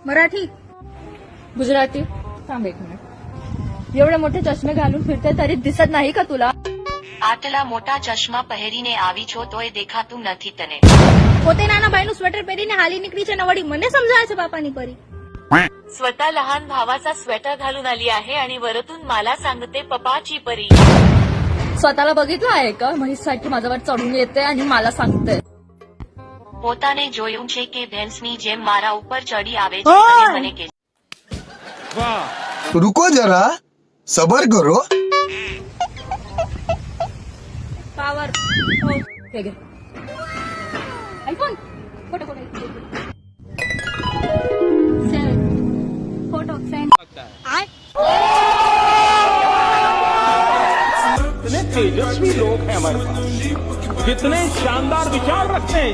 मराठी गुजराती थांब एक मिनिट एवढे मोठे चष्मे घालून फिरते तरी दिसत नाही का तुला આટલા મોટા ચશ્મા પહેરીને આવી છો તોય દેખાતું નથી તને પોતે નાના ભાઈનું સ્વેટર પહેરીને હાલી નીકળી છે ને વળી મને સમજાવે છે બાપાની પરી स्वतः लहान भावाचा स्वेटर घालून आली आहे आणि वरतून मला सांगते पप्पाची परी स्वतःला बघितलं आहे का म्हैससाठी माझ्यावर चढून येते आणि मला सांगते પોતાને જોયું છે કે ભેંસની જેમ મારા ઉપર ચડી આવે છે અને મને કે रुको जरा सबर करो पावर हे घे आयफोन फोटो सेंड कितने तेजस्वी लोग हैं हमारे पास, कितने शानदार विचार रखते हैं।